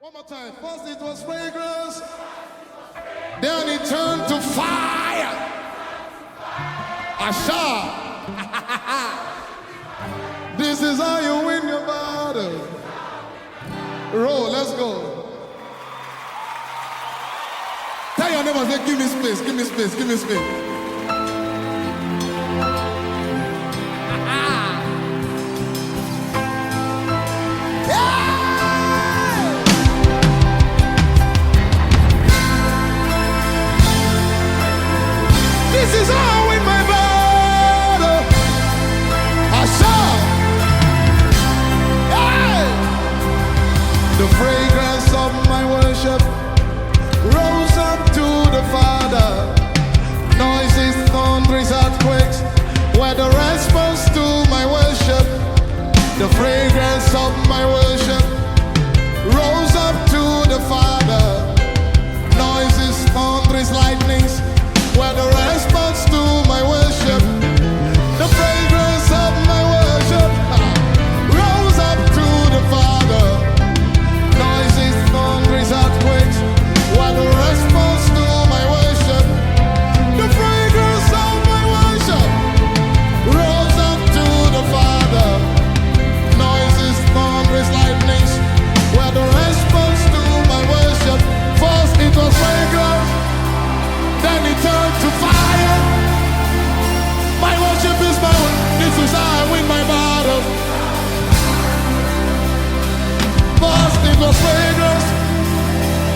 One more time. First it was fragrance, then it turned to fire. Asha. This is how you win your battle. Roll, let's go. Tell your neighbor, say, give me space, give me space, give me space. This is how I win my battle. I shout. Hey! The fragrance of my worship rose up to the Father. Noises, thunderings, earthquakes were the response to my worship. The fragrance of my worship rose up to the Father. Noises, thunderings, lightnings were the response to my worship. The fragrance of my worship rose up to the Father. Noises, thunderings, earthquakes were the response to my worship. The fragrance of my worship rose up to the Father. Noises, thunderings, lightnings were the response to my worship. First it was fragrance, then it turned to fire. My worship is my worship. This is how I win my battle. First it was fragrance,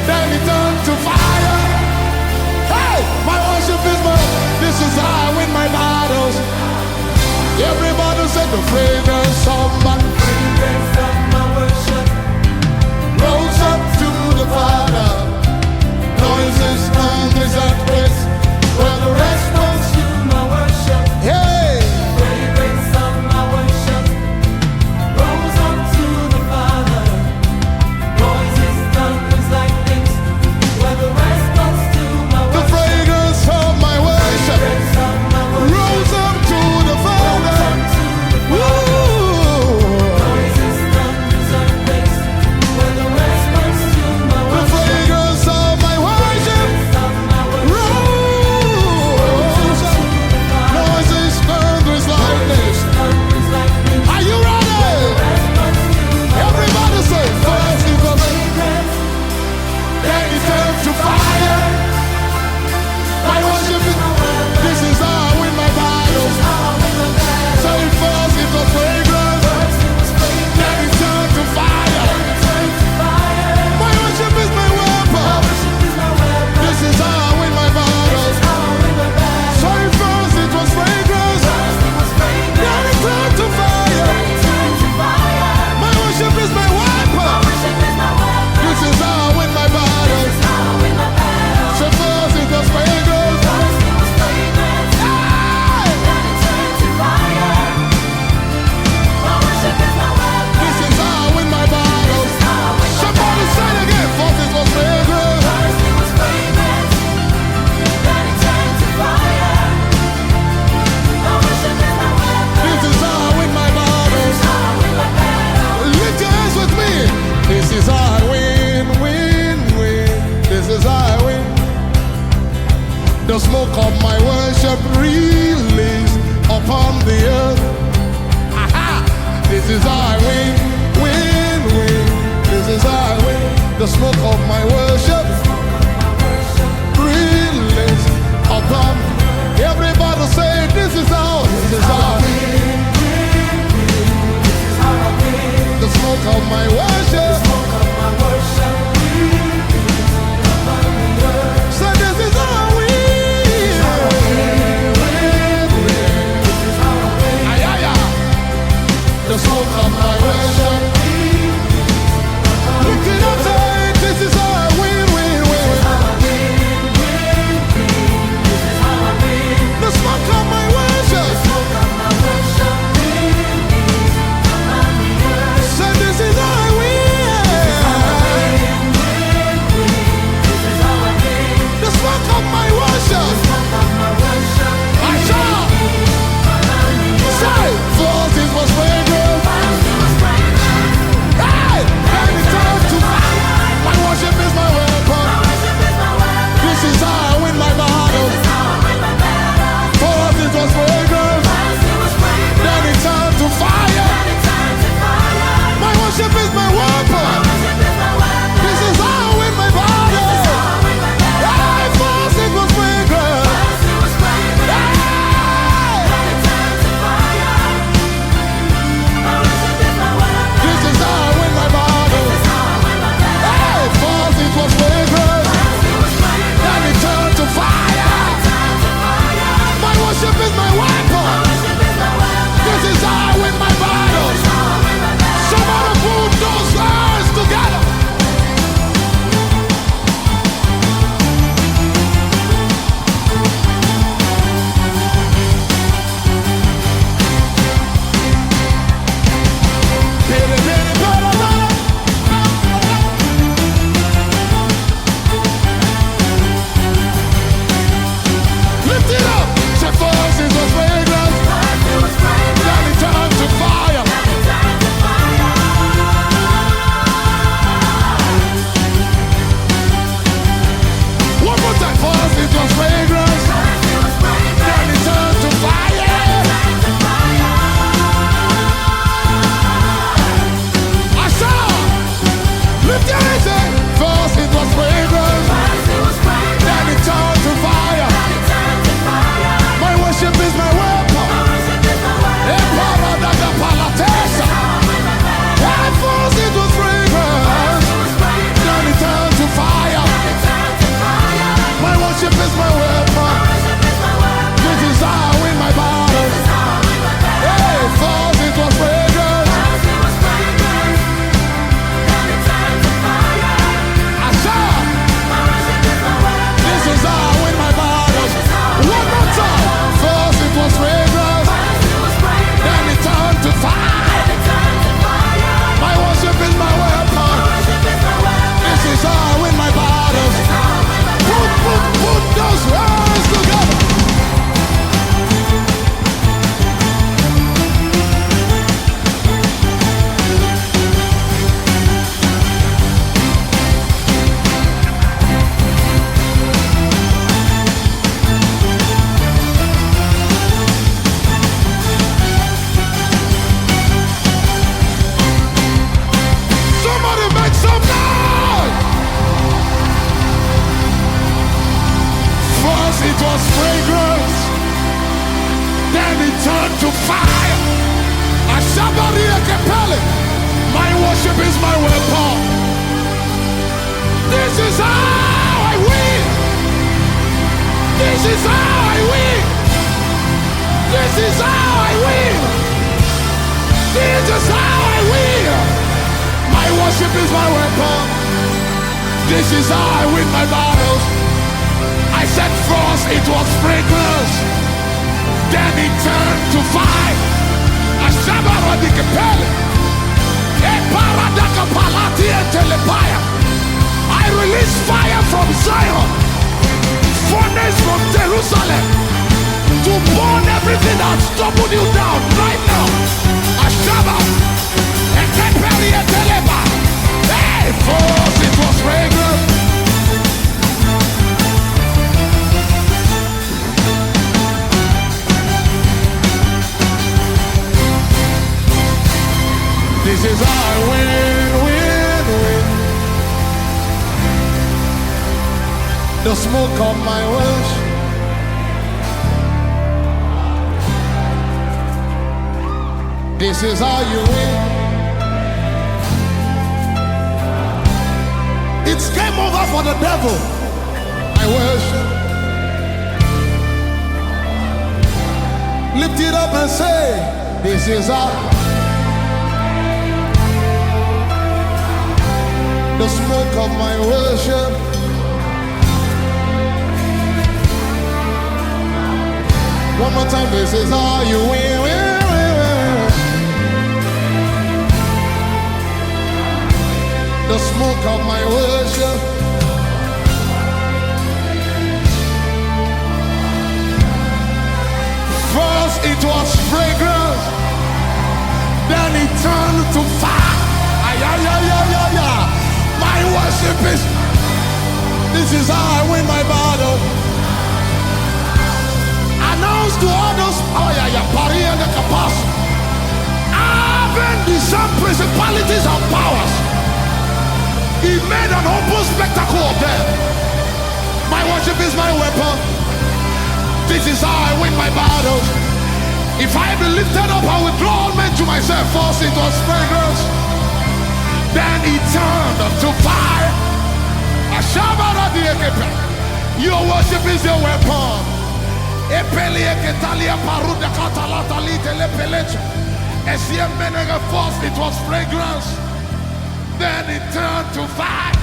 then it turned to fire. Hey, my worship is my worship. This is how I win my battles. Everybody said the fragrance of my worship rose up to the Father. Noises, thunders, earthquakes were the response to my worship. Hey! Fragrance of my worship rose up to the Father. Noises, thunders, lightnings were the response to my worship. The fragrance of my worship rose up to the Father. Noises, thunders, earthquakes were the response to my worship. The fragrance of my worship rose up. Noises, thunders, lightnings. Are you ready? Everybody say, first it was fragrance, then it turned to fire. My worship is, this is how I win my battles. Say first it was fragrance, then it turned to fire. My worship is my weapon. This is how I win my battles. Say first it was fragrance, then it turned to fire. My worship is my weapon. This is how I win my battles. Say first it was fragrance. This is how I win my battles. Somebody say it again. First it was fragrance. This is how I win my battles. Lift your hands with me. This is how I win, win, win. This is how I win. The smoke of my worship released upon the earth. Aha! This is how I win, win, win. This is how I win. The smoke of my worship released upon. Everybody say, this is how I win. The smoke of my worship. So this is how I win. Ay, ay, ay. The smoke of my worship. Look it up, say, this is how I win, win, Lift your hands and first it was fragrance, then it turned to fire. My worship is my weapon. At first it was fragrance, then it turned to fire. My worship is my weapon. This is how I win my battle. Hey, first it was fragrance, I saw. This is how I win my battle. One more time. First it was fragrance, then it turned to fire. My worship is my weapon. This is how I win my battles. Put those words together. Somebody make some noise. First it was fragrance, then it turned to fire. Ashabaria Kepele. My worship is my weapon. This is how I win. This is how I win. This is how I win. This is how I win. My worship is my weapon. This is how I win my battles. I said first it was fragrance, then it turned to fire. I release fire from Zion, furnace from Jerusalem, to burn everything that's troubled you down right now. Ashaba, hey, first it was fragrance. This is how I win. The smoke of my worship. This is how you win. It's game over for the devil. I worship. Lift it up and say, this is how. The smoke of my worship. One more time, this is how you win. The smoke of my worship. First it was fragrance, then it turned to fire. My worship is, this is how I win my battle. Announce to others, Pari and the Kapas, having discerned principalities and powers, he made an open spectacle of them. My worship is my weapon. This is how I win my battles. If I be lifted up, I will draw all men to myself. First it was fragrance, then he turned to fire. Your worship is your weapon. First it was fragrance, then it turned to fire.